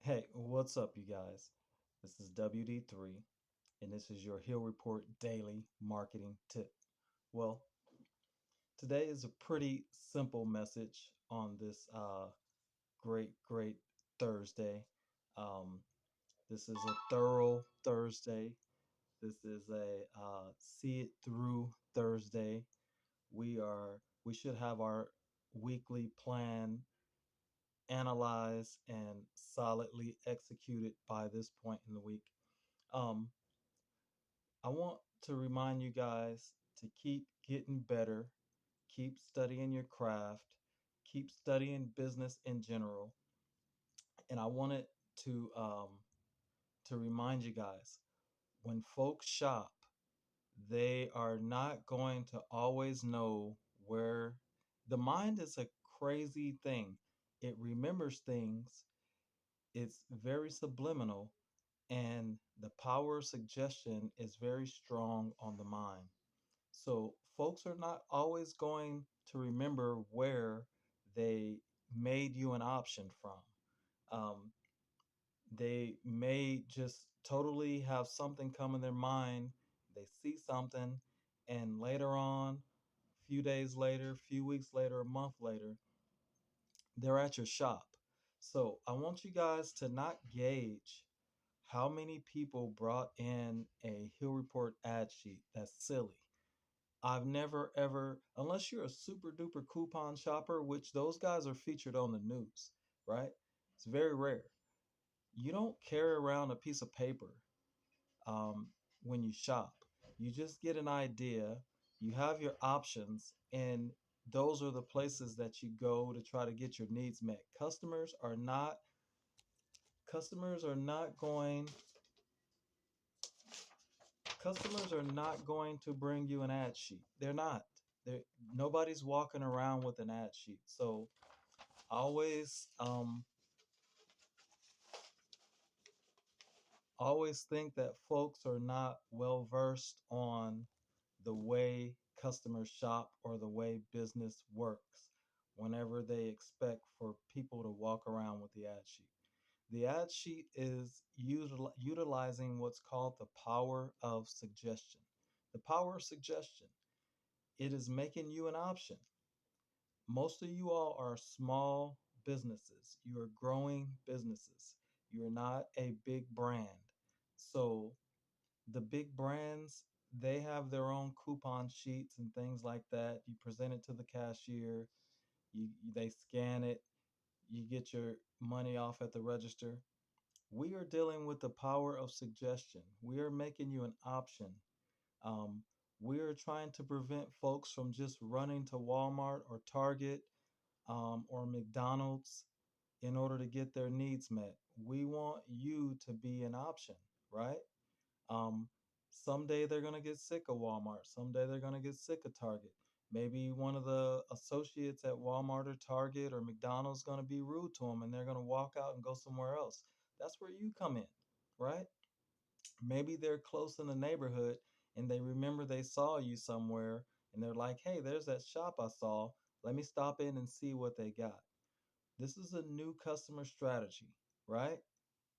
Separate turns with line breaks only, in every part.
Hey, what's up, you guys? This is WD3, and this is your Hill Report Daily Marketing Tip. Well, today is a pretty simple message on this great Thursday. Um, this is a thorough Thursday. This is a see it through Thursday. We should have our weekly plan analyzed and solidly executed by this point in the week. Um, I want to remind you guys to keep getting better, keep studying your craft, keep studying business in general. And I wanted to remind you guys, when folks shop, they are not going to always know where the mind is a crazy thing. It remembers things. It's very subliminal, and the power of suggestion is very strong on the mind. So folks are not always going to remember where they made you an option from. Um, they may just totally have something come in their mind. They see something, and later on, a few days later, a few weeks later, a month later, they're at your shop. So I want you guys to not gauge how many people brought in a Hill Report ad sheet. That's silly. I've never ever, unless you're a super duper coupon shopper, which those guys are featured on the news, right? It's very rare. You don't carry around a piece of paper um, when you shop. You just get an idea. You have your options, and those are the places that you go to try to get your needs met. Customers are not going customers are not going to bring you an ad sheet. They're not. They're, nobody's walking around with an ad sheet. So always always think that folks are not well versed on the way customers shop or the way business works whenever they expect for people to walk around with the ad sheet. The ad sheet is utilizing what's called the power of suggestion. The power of suggestion. It is making you an option. Most of you all are small businesses. You are growing businesses. You're not a big brand. So the big brands, they have their own coupon sheets and things like that. You present it to the cashier, they scan it, you get your money off at the register. We are dealing with the power of suggestion. We are making you an option. Um, we are trying to prevent folks from just running to Walmart or Target or McDonald's in order to get their needs met. We want you to be an option, right? Um, Someday they're going to get sick of Walmart. Someday they're going to get sick of Target. Maybe one of the associates at Walmart or Target or McDonald's going to be rude to them and they're going to walk out and go somewhere else. That's where you come in, right? Maybe they're close in the neighborhood and they remember they saw you somewhere and they're like, hey, there's that shop I saw. Let me stop in and see what they got. This is a new customer strategy, right?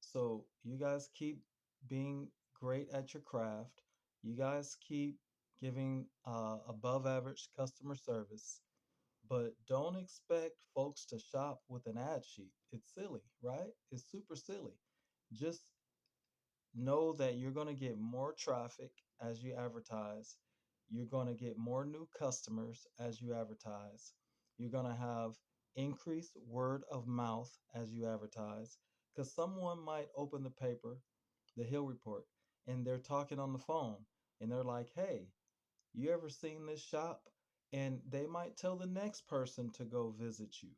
So you guys keep being great at your craft. You guys keep giving above average customer service, but don't expect folks to shop with an ad sheet. It's silly, right? It's super silly. Just know that you're going to get more traffic as you advertise. You're going to get more new customers as you advertise. You're going to have increased word of mouth as you advertise because someone might open the paper, the Hill Report, and they're talking on the phone and they're like, hey, you ever seen this shop? And they might tell the next person to go visit you.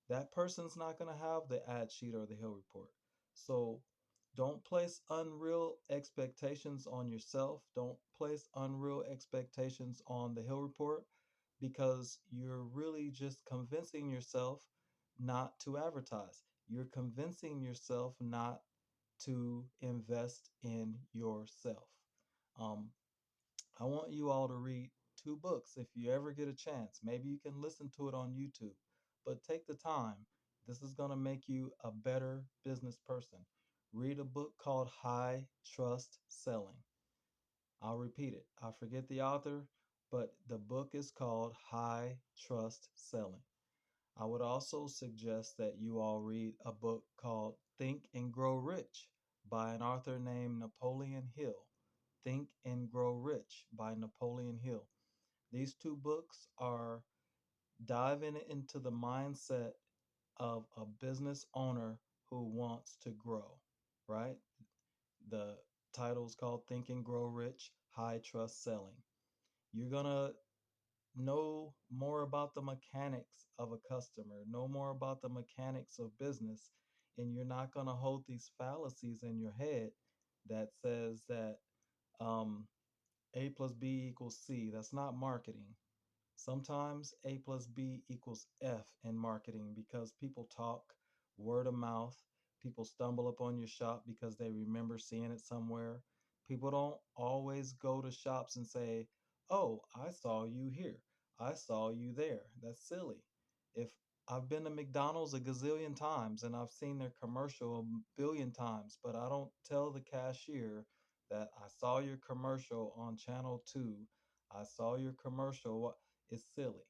That person's not going to have the ad sheet or the Hill Report. So don't place unreal expectations on yourself. Don't place unreal expectations on the Hill Report because you're really just convincing yourself not to advertise. You're convincing yourself not to invest in yourself. Um, I want you all to read two books if you ever get a chance. Maybe you can listen to it on YouTube, but take the time. This is going to make you a better business person. Read a book called High Trust Selling. I'll repeat it. I forget the author, but the book is called High Trust Selling. I would also suggest that you all read a book called Think and Grow Rich by an author named Napoleon Hill. Think and Grow Rich by Napoleon Hill. These two books are diving into the mindset of a business owner who wants to grow, right? The title is called Think and Grow Rich, High Trust Selling. You're going to know more about the mechanics of a customer, know more about the mechanics of business, and you're not going to hold these fallacies in your head that says that A plus B equals C. That's not marketing. Sometimes A plus B equals F in marketing because people talk word of mouth. People stumble upon your shop because they remember seeing it somewhere. People don't always go to shops and say, "Oh, I saw you here. I saw you there." That's silly. If I've been to McDonald's a gazillion times and I've seen their commercial a billion times, but I don't tell the cashier that I saw your commercial on channel 2. I saw your commercial is silly.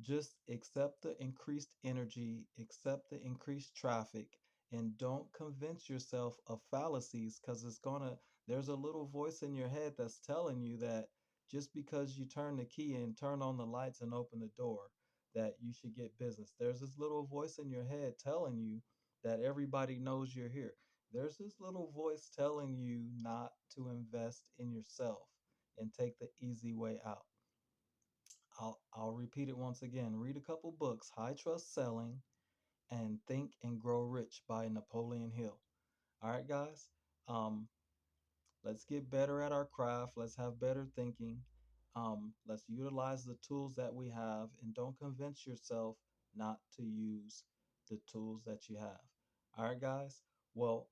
Just accept the increased energy, accept the increased traffic, and don't convince yourself of fallacies because there's a little voice in your head that's telling you that just because you turn the key and turn on the lights and open the door, that you should get business. There's this little voice in your head telling you that everybody knows you're here. There's this little voice telling you not to invest in yourself and take the easy way out. I'll repeat it once again. Read a couple books, High Trust Selling and Think and Grow Rich by Napoleon Hill. All right, guys. Um, let's get better at our craft. Let's have better thinking. Let's utilize the tools that we have and don't convince yourself not to use the tools that you have. All right, guys. Well,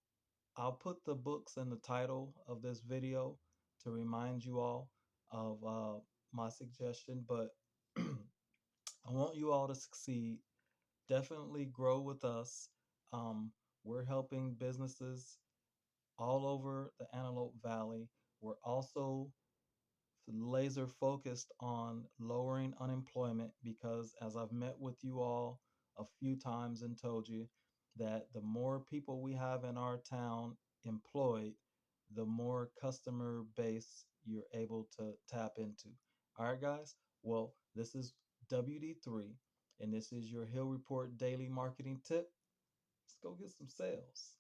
I'll put the books in the title of this video to remind you all of my suggestion, but I want you all to succeed. Definitely grow with us. We're helping businesses all over the Antelope Valley. We're also laser focused on lowering unemployment because, as I've met with you all a few times and told you, that the more people we have in our town employed, the more customer base you're able to tap into. All right, guys. Well, this is WD3, and this is your Hill Report Daily Marketing Tip. Let's go get some sales.